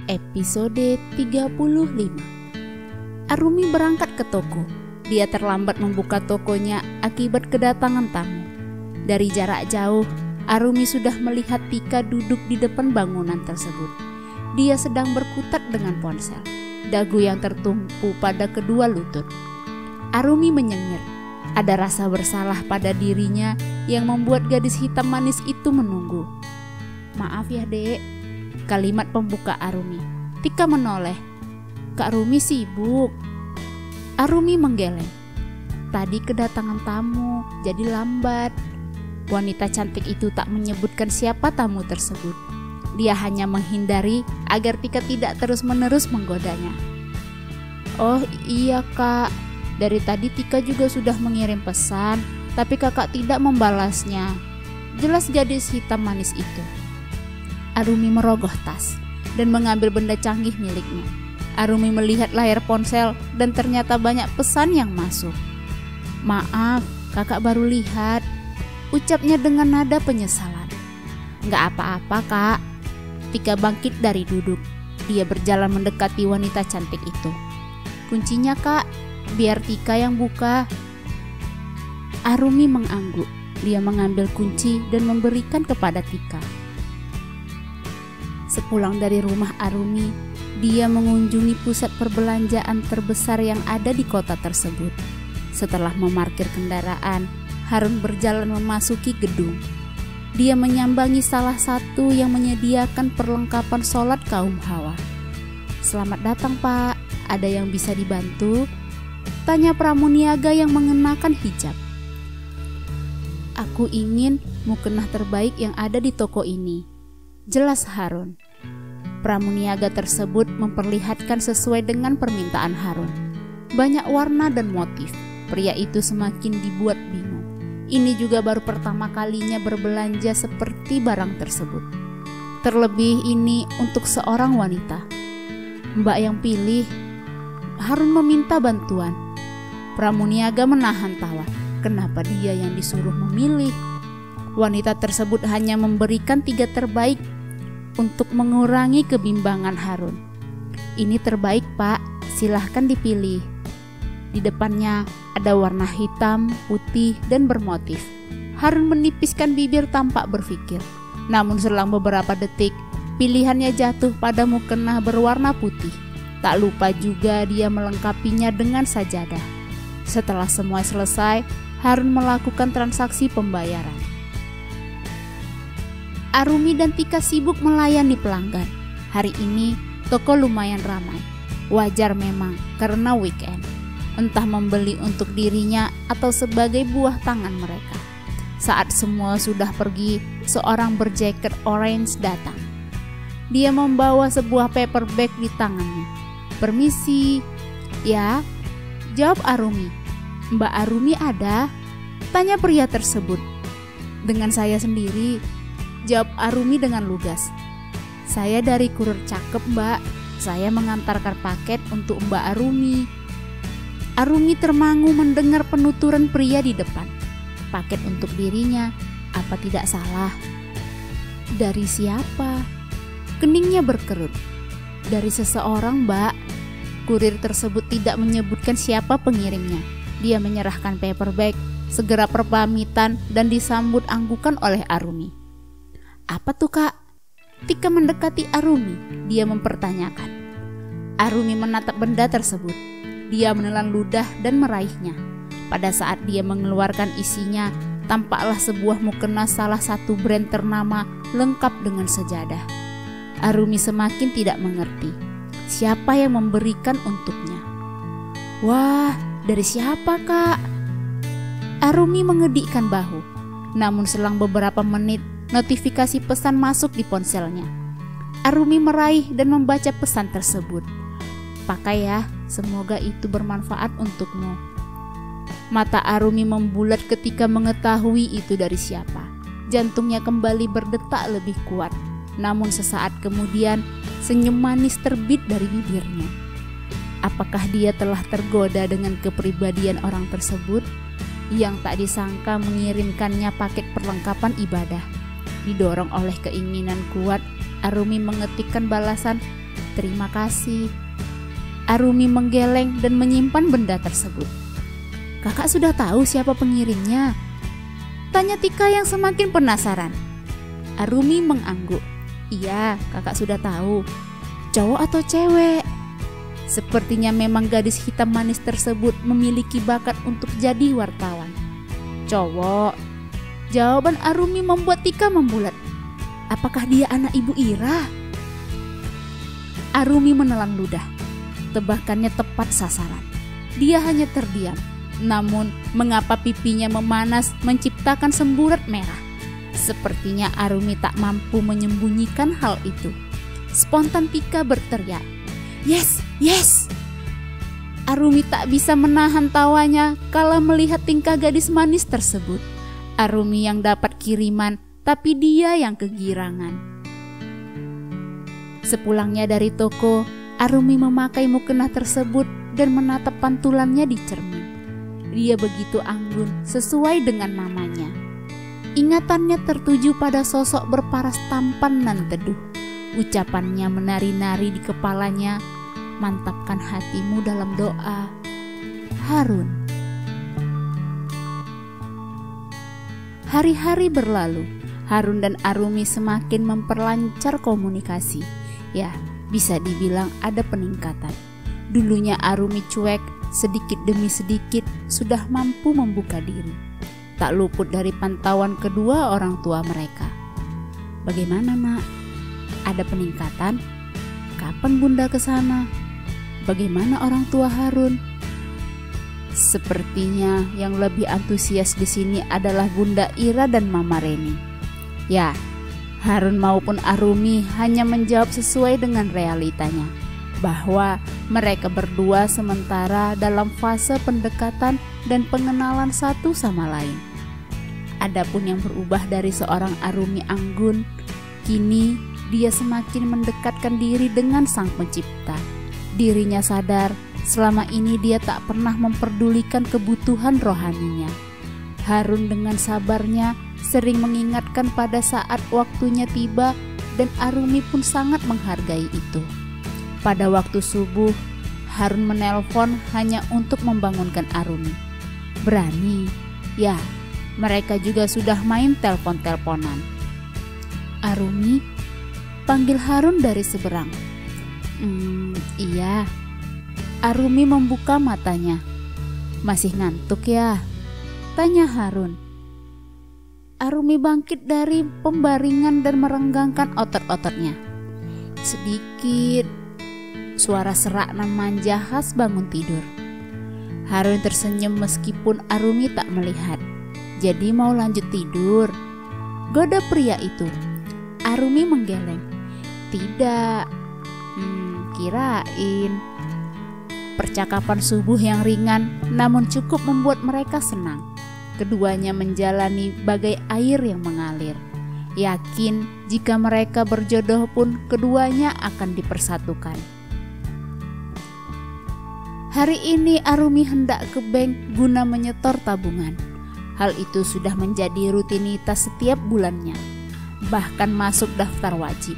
Episode 35. Arumi berangkat ke toko. Dia terlambat membuka tokonya akibat kedatangan tamu. Dari jarak jauh, Arumi sudah melihat Tika duduk di depan bangunan tersebut. Dia sedang berkutat dengan ponsel, dagu yang tertumpu pada kedua lutut. Arumi menyengir. Ada rasa bersalah pada dirinya yang membuat gadis hitam manis itu menunggu. "Maaf ya, Dek," kalimat pembuka Arumi. Tika menoleh. "Kak Rumi sibuk." Arumi menggeleng. "Tadi kedatangan tamu, jadi lambat." Wanita cantik itu tak menyebutkan siapa tamu tersebut. Dia hanya menghindari agar Tika tidak terus-menerus menggodanya. "Oh iya kak, dari tadi Tika juga sudah mengirim pesan, tapi kakak tidak membalasnya," jelas gadis hitam manis itu. Arumi merogoh tas dan mengambil benda canggih miliknya. Arumi melihat layar ponsel dan ternyata banyak pesan yang masuk. "Maaf, kakak baru lihat," ucapnya dengan nada penyesalan. "Nggak apa-apa kak." Tika bangkit dari duduk. Dia berjalan mendekati wanita cantik itu. "Kuncinya kak, biar Tika yang buka." Arumi mengangguk. Dia mengambil kunci dan memberikan kepada Tika. Sepulang dari rumah Arumi, dia mengunjungi pusat perbelanjaan terbesar yang ada di kota tersebut. Setelah memarkir kendaraan, Harun berjalan memasuki gedung. Dia menyambangi salah satu yang menyediakan perlengkapan sholat kaum hawa. "Selamat datang Pak, ada yang bisa dibantu?" tanya pramuniaga yang mengenakan hijab. "Aku ingin mukena terbaik yang ada di toko ini," jelas Harun. Pramuniaga tersebut memperlihatkan sesuai dengan permintaan Harun. Banyak warna dan motif. Pria itu semakin dibuat bingung. Ini juga baru pertama kalinya berbelanja seperti barang tersebut. Terlebih ini untuk seorang wanita. "Mbak yang pilih." Harun meminta bantuan. Pramuniaga menahan tawa. Kenapa dia yang disuruh memilih? Wanita tersebut hanya memberikan 3 terbaik untuk mengurangi kebimbangan Harun. "Ini terbaik Pak, silahkan dipilih." Di depannya ada warna hitam, putih, dan bermotif. Harun menipiskan bibir tampak berpikir. Namun selang beberapa detik, pilihannya jatuh pada mukena berwarna putih. Tak lupa juga dia melengkapinya dengan sajadah. Setelah semua selesai, Harun melakukan transaksi pembayaran. Arumi dan Tika sibuk melayani pelanggan. Hari ini toko lumayan ramai. Wajar memang karena weekend. Entah membeli untuk dirinya atau sebagai buah tangan mereka. Saat semua sudah pergi, seorang berjaket orange datang. Dia membawa sebuah paper bag di tangannya. "Permisi." "Ya," jawab Arumi. "Mbak Arumi ada?" tanya pria tersebut. "Dengan saya sendiri," jawab Arumi dengan lugas. "Saya dari kurir cakep mbak, saya mengantarkan paket untuk Mbak Arumi." Arumi termangu mendengar penuturan pria di depan. Paket untuk dirinya, apa tidak salah? "Dari siapa?" Keningnya berkerut. "Dari seseorang mbak." Kurir tersebut tidak menyebutkan siapa pengirimnya. Dia menyerahkan paper bag, segera perpamitan dan disambut anggukan oleh Arumi. "Apa tuh kak?" Tika mendekati Arumi. Dia mempertanyakan. Arumi menatap benda tersebut. Dia menelan ludah dan meraihnya. Pada saat dia mengeluarkan isinya, tampaklah sebuah mukena salah satu brand ternama lengkap dengan sejadah. Arumi semakin tidak mengerti siapa yang memberikan untuknya. "Wah, dari siapa kak?" Arumi mengedikkan bahu. Namun selang beberapa menit, notifikasi pesan masuk di ponselnya. Arumi meraih dan membaca pesan tersebut. "Pakai ya, semoga itu bermanfaat untukmu." Mata Arumi membulat ketika mengetahui itu dari siapa. Jantungnya kembali berdetak lebih kuat. Namun sesaat kemudian, senyum manis terbit dari bibirnya. Apakah dia telah tergoda dengan kepribadian orang tersebut yang tak disangka mengirimkannya paket perlengkapan ibadah? Didorong oleh keinginan kuat, Arumi mengetikkan balasan, Terima kasih. Arumi menggeleng dan menyimpan benda tersebut. Kakak sudah tahu siapa pengirimnya? Tanya Tika yang semakin penasaran. Arumi mengangguk. Iya, kakak sudah tahu. Cowok atau cewek? Sepertinya memang gadis hitam manis tersebut memiliki bakat untuk jadi wartawan. Cowok. Jawaban Arumi membuat Tika membulat. Apakah dia anak Ibu Ira? Arumi menelan ludah. Tebakannya tepat sasaran. Dia hanya terdiam. Namun, mengapa pipinya memanas menciptakan semburat merah? Sepertinya Arumi tak mampu menyembunyikan hal itu. Spontan Tika berteriak, "Yes, yes!" Arumi tak bisa menahan tawanya kala melihat tingkah gadis manis tersebut. Arumi yang dapat kiriman, tapi dia yang kegirangan. Sepulangnya dari toko, Arumi memakai mukena tersebut dan menatap pantulannya di cermin. Dia begitu anggun sesuai dengan namanya. Ingatannya tertuju pada sosok berparas tampan dan teduh. Ucapannya menari-nari di kepalanya. Mantapkan hatimu dalam doa. Harun. Hari-hari berlalu. Harun dan Arumi semakin memperlancar komunikasi. Ya, bisa dibilang ada peningkatan. Dulunya Arumi cuek, sedikit demi sedikit sudah mampu membuka diri. Tak luput dari pantauan kedua orang tua mereka. Bagaimana, Nak? Ada peningkatan? Kapan Bunda ke sana? Bagaimana orang tua Harun? Sepertinya yang lebih antusias di sini adalah Bunda Ira dan Mama Reni. Ya, Harun maupun Arumi hanya menjawab sesuai dengan realitanya, bahwa mereka berdua sementara dalam fase pendekatan dan pengenalan satu sama lain. Adapun yang berubah dari seorang Arumi anggun, kini dia semakin mendekatkan diri dengan Sang Pencipta. Dirinya sadar selama ini dia tak pernah memperdulikan kebutuhan rohaninya. Harun dengan sabarnya sering mengingatkan pada saat waktunya tiba, dan Arumi pun sangat menghargai itu. Pada waktu subuh, Harun menelpon hanya untuk membangunkan Arumi. Berani? Ya, mereka juga sudah main telepon-teleponan. Arumi? Panggil Harun dari seberang. Iya. Arumi membuka matanya. Masih ngantuk ya? Tanya Harun. Arumi bangkit dari pembaringan dan merenggangkan otot-ototnya. Sedikit. Suara serak nan manja khas bangun tidur. Harun tersenyum meskipun Arumi tak melihat. Jadi mau lanjut tidur? Goda pria itu. Arumi menggeleng. Tidak. Kirain. Percakapan subuh yang ringan namun cukup membuat mereka senang. Keduanya menjalani bagai air yang mengalir. Yakin jika mereka berjodoh pun keduanya akan dipersatukan. Hari ini Arumi hendak ke bank guna menyetor tabungan. Hal itu sudah menjadi rutinitas setiap bulannya, bahkan masuk daftar wajib.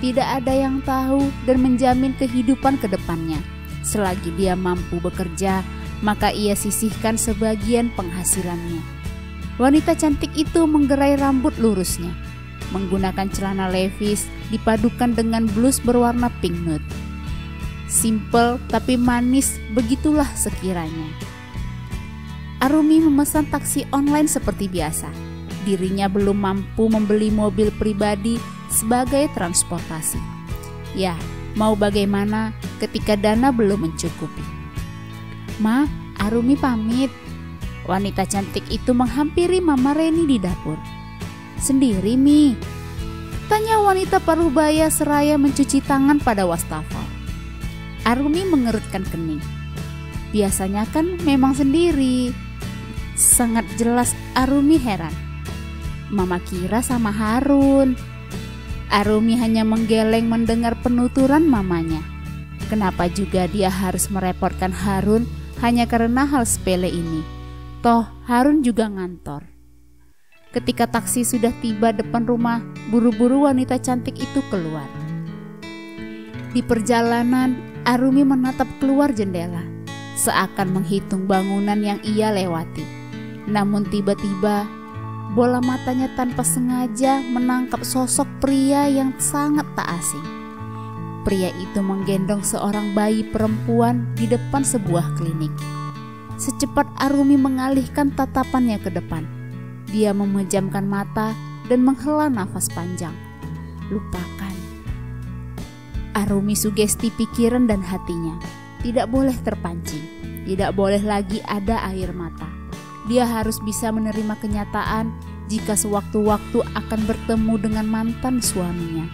Tidak ada yang tahu dan menjamin kehidupan ke depannya. Selagi dia mampu bekerja, maka ia sisihkan sebagian penghasilannya. Wanita cantik itu menggerai rambut lurusnya, menggunakan celana levis dipadukan dengan blus berwarna pink nude. Simple tapi manis, begitulah sekiranya. Arumi memesan taksi online seperti biasa. Dirinya belum mampu membeli mobil pribadi sebagai transportasi. Ya, mau bagaimana ketika dana belum mencukupi. Ma, Arumi pamit. Wanita cantik itu menghampiri Mama Reni di dapur. Sendiri, Mi? Tanya wanita parubaya seraya mencuci tangan pada wastafel. Arumi mengerutkan kening. Biasanya kan memang sendiri. Sangat jelas Arumi heran. Mama kira sama Harun. Arumi hanya menggeleng mendengar penuturan mamanya. Kenapa juga dia harus merepotkan Harun hanya karena hal sepele ini? Toh Harun juga ngantor. Ketika taksi sudah tiba depan rumah, buru-buru wanita cantik itu keluar. Di perjalanan, Arumi menatap keluar jendela, seakan menghitung bangunan yang ia lewati. Namun tiba-tiba, bola matanya tanpa sengaja menangkap sosok pria yang sangat tak asing. Pria itu menggendong seorang bayi perempuan di depan sebuah klinik. Secepat Arumi mengalihkan tatapannya ke depan, dia memejamkan mata dan menghela nafas panjang. Lupakan. Arumi sugesti pikiran dan hatinya. Tidak boleh terpancing, tidak boleh lagi ada air mata. Dia harus bisa menerima kenyataan jika sewaktu-waktu akan bertemu dengan mantan suaminya.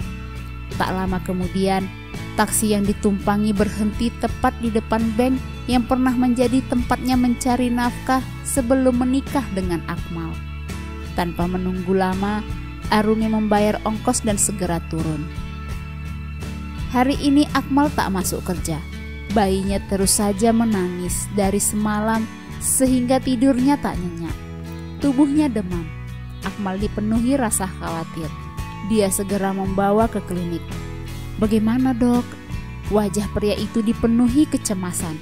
Tak lama kemudian, taksi yang ditumpangi berhenti tepat di depan bank yang pernah menjadi tempatnya mencari nafkah sebelum menikah dengan Akmal. Tanpa menunggu lama, Arumi membayar ongkos dan segera turun. Hari ini Akmal tak masuk kerja. Bayinya terus saja menangis dari semalam sehingga tidurnya tak nyenyak. Tubuhnya demam. Akmal dipenuhi rasa khawatir. Dia segera membawa ke klinik. "Bagaimana, Dok?" Wajah pria itu dipenuhi kecemasan.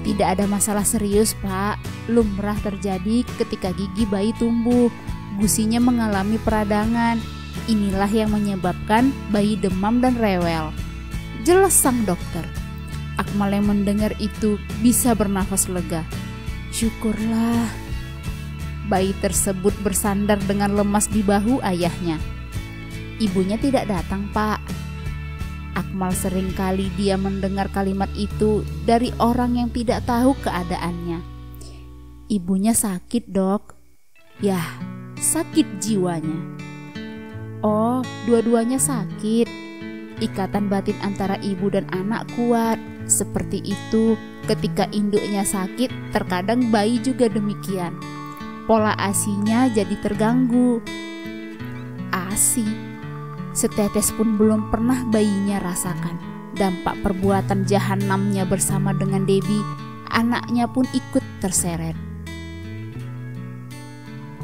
"Tidak ada masalah serius, Pak. Lumrah terjadi ketika gigi bayi tumbuh. Gusinya mengalami peradangan. Inilah yang menyebabkan bayi demam dan rewel," jelas sang dokter. Akmal yang mendengar itu bisa bernafas lega. Syukurlah. Bayi tersebut bersandar dengan lemas di bahu ayahnya. Ibunya tidak datang, Pak. Akmal seringkali dia mendengar kalimat itu dari orang yang tidak tahu keadaannya. Ibunya sakit, Dok. Yah, sakit jiwanya. Oh, dua-duanya sakit. Ikatan batin antara ibu dan anak kuat. Seperti itu, ketika induknya sakit, terkadang bayi juga demikian. Pola ASI-nya jadi terganggu. ASI? Setetes pun belum pernah bayinya rasakan. Dampak perbuatan jahanamnya bersama dengan Debbie, anaknya pun ikut terseret.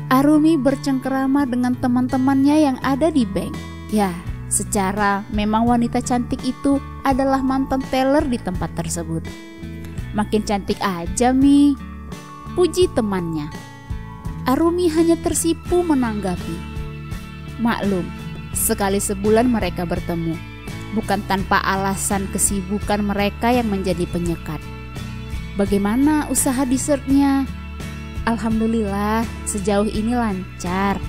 Arumi bercengkerama dengan teman-temannya yang ada di bank. Ya, secara memang wanita cantik itu adalah mantan teller di tempat tersebut. "Makin cantik aja, Mi," puji temannya. Arumi hanya tersipu menanggapi. Maklum, sekali sebulan mereka bertemu. Bukan tanpa alasan kesibukan mereka yang menjadi penyekat. "Bagaimana usaha dessertnya?" "Alhamdulillah, sejauh ini lancar."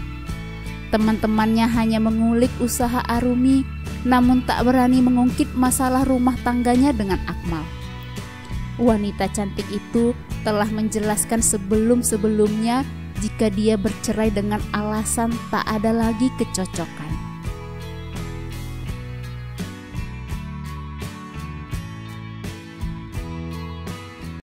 Teman-temannya hanya mengulik usaha Arumi, namun tak berani mengungkit masalah rumah tangganya dengan Akmal. Wanita cantik itu telah menjelaskan sebelum-sebelumnya jika dia bercerai dengan alasan tak ada lagi kecocokan.